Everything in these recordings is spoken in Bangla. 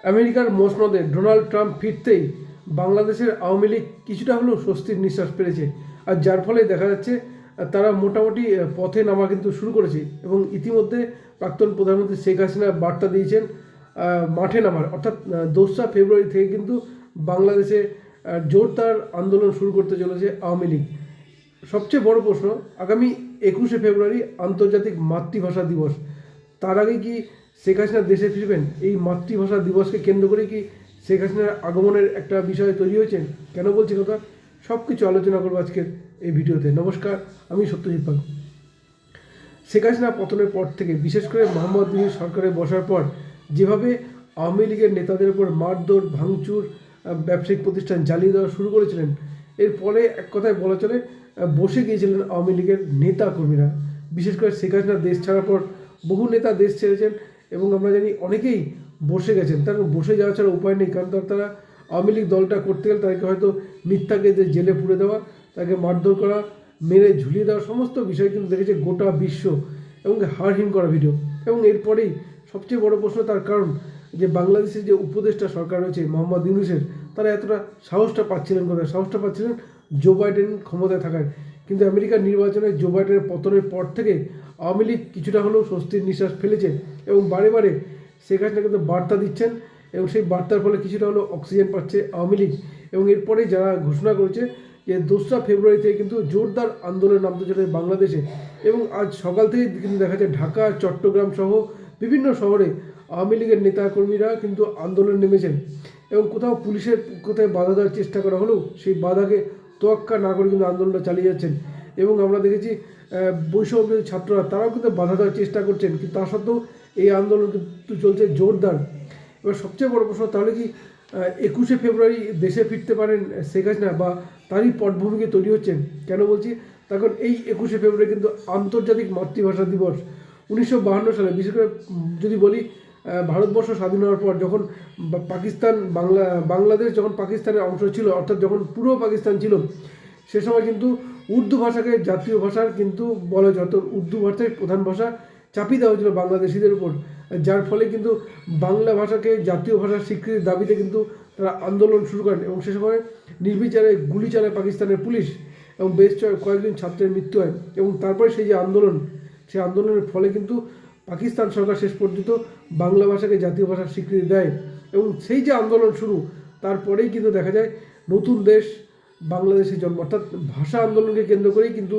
আমেরিকার মসনদে ডোনাল্ড ট্রাম্প ফিরতেই বাংলাদেশের আওয়ামী লীগ কিছুটা হলেও স্বস্তির নিঃশ্বাস ফেলেছে। আর যার ফলে দেখা যাচ্ছে তারা মোটামুটি পথে নামা কিন্তু শুরু করেছে। এবং ইতিমধ্যে প্রাক্তন প্রধানমন্ত্রী শেখ হাসিনা বার্তা দিয়েছেন মাঠে নামার, অর্থাৎ 2রা ফেব্রুয়ারি থেকে কিন্তু বাংলাদেশে জোরদার আন্দোলন শুরু করতে চলেছে আওয়ামী লীগ। সবচেয়ে বড় প্রশ্ন, আগামী 21শে ফেব্রুয়ারি আন্তর্জাতিক মাতৃভাষা দিবস। তার আগে কি শেখ হাসিনা দেশে ফিরবেন? এই মাতৃভাষা দিবসকে কেন্দ্র করে কি শেখ হাসিনার আগমনের একটা বিষয় তৈরি হয়েছে? কেন বলছি কথা, সব কিছু আলোচনা করবো আজকের এই ভিডিওতে। নমস্কার, আমি সত্যজিৎ পাল। শেখ হাসিনা পতনের পর থেকে, বিশেষ করে মোহাম্মদ ইউনূস সরকারে বসার পর, যেভাবে আওয়ামী লীগের নেতাদের উপর মারধর, ভাঙচুর, ব্যবসায়িক প্রতিষ্ঠান জ্বালিয়ে দেওয়া শুরু করেছিলেন, এর পরে এক কথায় বলা চলে বসে গিয়েছিলেন আওয়ামী লীগের নেতা কর্মীরা। বিশেষ করে শেখ হাসিনা দেশ ছাড়ার পর বহু নেতা দেশ ছেড়েছেন এবং আমরা জানি অনেকেই বসে গেছেন। তার বসে যাওয়া ছাড়া উপায় নেই, কারণ তারা আওয়ামী লীগ দলটা করতে গেলে তাদেরকে হয়তো মিথ্যাকে যে জেলে পুরে দেওয়া, তাকে মারধর করা, মেরে ঝুলিয়ে দেওয়া, সমস্ত বিষয় কিন্তু দেখেছে গোটা বিশ্ব এবং হাড়হিম করা ভিডিও। এবং এরপরেই সবচেয়ে বড় প্রশ্ন, তার কারণ যে বাংলাদেশের যে উপদেষ্টা সরকার রয়েছে মোহাম্মদ ইউনূসের, তারা এতটা সাহসটা পাচ্ছিলেন কোথায়? সাহসটা পাচ্ছিলেন জো বাইডেন ক্ষমতায় থাকায়। কিন্তু আমেরিকার নির্বাচনে জো বাইডেনের পতনের পর থেকে আওয়ামী লীগ কিছুটা হলেও স্বস্তির নিঃশ্বাস ফেলেছে এবং বারে বারে শেখ হাসিনা কিন্তু বার্তা দিচ্ছেন এবং সেই বার্তার ফলে কিছুটা হলেও অক্সিজেন পাচ্ছে আওয়ামী লীগ। এবং এরপরে যারা ঘোষণা করেছে যে 2রা ফেব্রুয়ারি থেকে কিন্তু জোরদার আন্দোলন নামতে চলেছে বাংলাদেশে। এবং আজ সকাল থেকে কিন্তু দেখা যায় ঢাকা, চট্টগ্রাম সহ বিভিন্ন শহরে আওয়ামী লীগের নেতাকর্মীরা কিন্তু আন্দোলনে নেমেছেন। এবং কোথাও পুলিশের কোথায় বাধা দেওয়ার চেষ্টা করা হলেও সেই বাধাকে তোয়াক্কা না করে কিন্তু আন্দোলনটা চালিয়ে যাচ্ছেন। এবং আমরা দেখেছি বৈষম্য ছাত্ররা, তারাও কিন্তু বাধা দেওয়ার চেষ্টা করছেন, কিন্তু তা সত্ত্বেও এই আন্দোলন কিন্তু চলছে জোরদার। এবার সবচেয়ে বড় প্রশ্ন, তাহলে কি 21শে ফেব্রুয়ারি দেশে ফিরতে পারেন শেখ হাসিনা, বা তারই পটভূমিকে তৈরি হচ্ছেন? কেন বলছি, তখন এই 21শে ফেব্রুয়ারি কিন্তু আন্তর্জাতিক মাতৃভাষা দিবস। 1952 সালে, বিশেষ করে যদি বলি ভারতবর্ষ স্বাধীন হওয়ার পর, যখন পাকিস্তান বাংলাদেশ যখন পাকিস্তানের অংশ ছিল, অর্থাৎ যখন পুরো পাকিস্তান ছিল, সে সময় কিন্তু উর্দু ভাষাকে জাতীয় ভাষার কিন্তু বলা যেত, উর্দু ভাষায় প্রধান ভাষা চাপিয়ে দেওয়া হয়েছিল বাংলাদেশিদের উপর। যার ফলে কিন্তু বাংলা ভাষাকে জাতীয় ভাষার স্বীকৃতির দাবিতে কিন্তু তারা আন্দোলন শুরু করেন এবং সে সময় নির্বিচারে গুলি চালায় পাকিস্তানের পুলিশ এবং বেশ কয়েকজন ছাত্রের মৃত্যু হয়। এবং তারপরে সেই যে আন্দোলন, সেই আন্দোলনের ফলে কিন্তু পাকিস্তান সরকার শেষ পর্যন্ত বাংলা ভাষাকে জাতীয় ভাষার স্বীকৃতি দেয়। এবং সেই যে আন্দোলন শুরু, তারপরেই কিন্তু দেখা যায় নতুন দেশ বাংলাদেশের জন্ম, অর্থাৎ ভাষা আন্দোলনকে কেন্দ্র করেই কিন্তু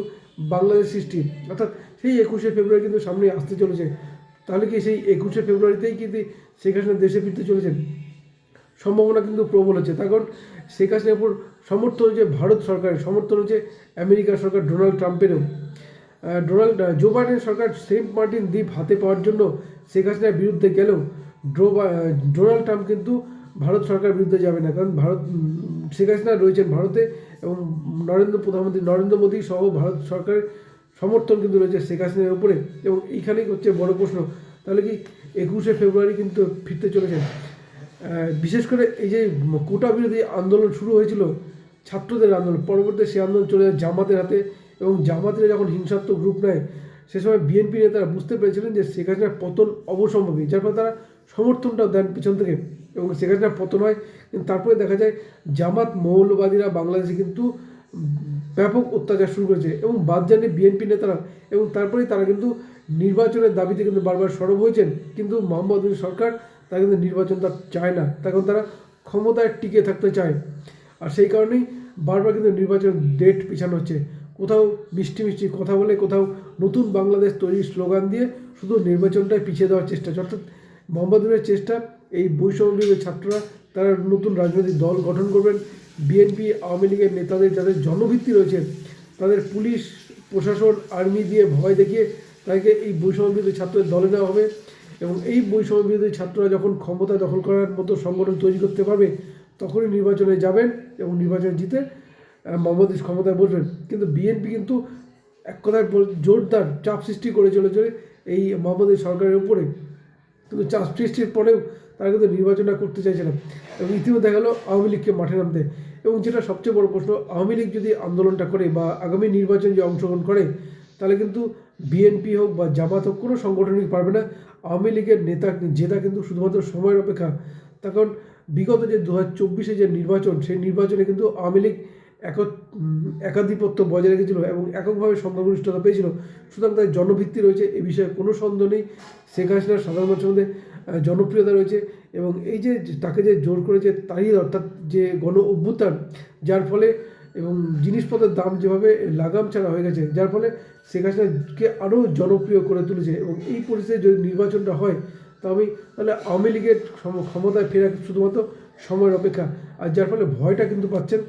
বাংলাদেশ সৃষ্টি। অর্থাৎ সেই 21শে ফেব্রুয়ারি কিন্তু সামনে আসতে চলেছে। তাহলে কি সেই 21শে ফেব্রুয়ারিতেই কিন্তু শেখ হাসিনা দেশে ফিরতে চলেছেন? সম্ভাবনা কিন্তু প্রবল হচ্ছে। তার কারণ শেখ হাসিনার উপর সমর্থন হচ্ছে ভারত সরকারের, সমর্থন হচ্ছে আমেরিকার সরকার ডোনাল্ড ট্রাম্পেরও। জো বাইডেন সরকার সেন্ট মার্টিন দ্বীপ হাতে পাওয়ার জন্য শেখ হাসিনার বিরুদ্ধে গেলেও ডোনাল্ড ট্রাম্প কিন্তু ভারত সরকারের বিরুদ্ধে যাবে না, কারণ শেখ হাসিনা রয়েছেন ভারতে এবং প্রধানমন্ত্রী নরেন্দ্র মোদী সহ ভারত সরকারের সমর্থন কিন্তু রয়েছে শেখ হাসিনার উপরে। এবং এইখানেই হচ্ছে বড় প্রশ্ন, তাহলে কি 21শে ফেব্রুয়ারি কিন্তু ফিরতে চলেছেন? বিশেষ করে এই যে কোটা বিরোধী আন্দোলন শুরু হয়েছিল, ছাত্রদের আন্দোলন, পরবর্তীতে সেই আন্দোলন চলে যায় জামাতের হাতে এবং জামাতেরা যখন হিংসাত্মক রূপ নেয়, সে সময় বিএনপি নেতারা বুঝতে পেরেছিলেন যে শেখ হাসিনার পতন অবসম্ভাবী, যার ফলে তারা সমর্থনটাও দেন পিছন থেকে এবং শেখ হাসিনার পতন হয়। কিন্তু তারপরে দেখা যায় জামাত মৌলবাদীরা বাংলাদেশে কিন্তু ব্যাপক অত্যাচার শুরু করেছে এবং বাদ জানে বিএনপি নেতারা। এবং তারপরেই তারা কিন্তু নির্বাচনের দাবিতে কিন্তু বারবার সরব হয়েছেন, কিন্তু মোহাম্মদ ইউনূস সরকার তারা কিন্তু নির্বাচনটা চায় না, তখন তারা ক্ষমতায় টিকে থাকতে চায়। আর সেই কারণেই বারবার কিন্তু নির্বাচন ডেট পিছানো হচ্ছে, কোথাও মিষ্টি মিষ্টি কথা বলে, কোথাও নতুন বাংলাদেশ তৈরির স্লোগান দিয়ে শুধু নির্বাচনটাই পিছিয়ে দেওয়ার চেষ্টা। অর্থাৎ মোহাম্মদ ইউনূসের চেষ্টা, এই বৈষম্যবিরোধী ছাত্ররা তারা নতুন রাজনৈতিক দল গঠন করবেন। বিএনপি আওয়ামী লীগের নেতাদের যাদের জনভিত্তি রয়েছে, তাদের পুলিশ প্রশাসন আর্মি দিয়ে ভয় দেখিয়ে তাদেরকে এই বৈষম্যবিরোধী ছাত্রদের দলে নেওয়া হবে। এবং এই বৈষম্যবিরোধী ছাত্ররা যখন ক্ষমতা দখল করার মতো সংগঠন তৈরি করতে পারবে, তখনই নির্বাচনে যাবেন এবং নির্বাচনে জিতে মোহাম্মদ ইউনূস ক্ষমতায় বসবেন। কিন্তু বিএনপি কিন্তু এক কথায় জোরদার চাপ সৃষ্টি করে চলেছে এই মোহাম্মদ ইউনূস সরকারের উপরে। কিন্তু চাপ সৃষ্টির পরেও তারা কিন্তু নির্বাচনটা করতে চাইছে না এবং ইতিমধ্যে দেখা গেলো আওয়ামী লীগকে মাঠে নামতে। এবং যেটা সবচেয়ে বড় প্রশ্ন, আওয়ামী লীগ যদি আন্দোলনটা করে বা আগামী নির্বাচন যে অংশগ্রহণ করে, তাহলে কিন্তু বিএনপি হোক বা জামাত হোক কোনো সংগঠনই পারবে না আওয়ামী লীগের নেতা জেতা কিন্তু শুধুমাত্র সময়ের অপেক্ষা। তার কারণ বিগত যে 2024 যে নির্বাচন, সেই নির্বাচনে কিন্তু আওয়ামী লীগ একাধিপত্য বজায় রেখেছিল এবং এককভাবে সংখ্যাগরিষ্ঠতা পেয়েছিল। সুতরাং তাদের জনভিত্তি রয়েছে, এ বিষয়ে কোনো সন্দেহ নেই। শেখ হাসিনার সাধারণ মানুষের মধ্যে জনপ্রিয়তা রয়েছে এবং এই যে তাকে যে জোর করেছে তারই অর্থাৎ যে গণ অভ্যুত্থান, যার ফলে এবং জিনিসপত্রের দাম যেভাবে লাগাম ছাড়া হয়ে গেছে, যার ফলে শেখ হাসিনাকে আরও জনপ্রিয় করে তুলেছে। এবং এই পরিস্থিতিতে যদি নির্বাচনটা হয় তাহলে আওয়ামী লীগের ক্ষমতায় ফেরা শুধুমাত্র সময়ের অপেক্ষা। আর যার ফলে ভয়টা কিন্তু পাচ্ছেন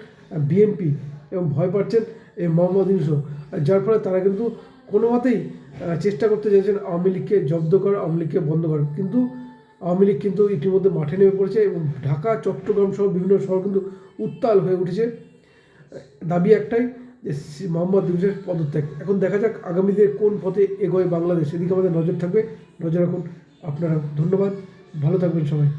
বিএনপি এবং ভয় পাচ্ছেন এই মোহাম্মদ ইউনূসও, যার ফলে তারা কিন্তু কোনো মতেই চেষ্টা করতে চাইছেন আওয়ামী লীগকে জব্দ করা, আওয়ামী লীগকে বন্ধ করা। কিন্তু আওয়ামী লীগ কিন্তু ইতিমধ্যে মাঠে নেমে পড়েছে এবং ঢাকা, চট্টগ্রাম সহ বিভিন্ন শহর কিন্তু উত্তাল হয়ে উঠেছে। দাবি একটাই যে মোহাম্মদ ইউনূসের পদত্যাগ। এখন দেখা যাক আগামী দিনে কোন পথে এগোয় বাংলাদেশ, সেদিকে আমাদের নজর থাকবে। নজর রাখুন আপনারা। ধন্যবাদ, ভালো থাকবেন সবাই।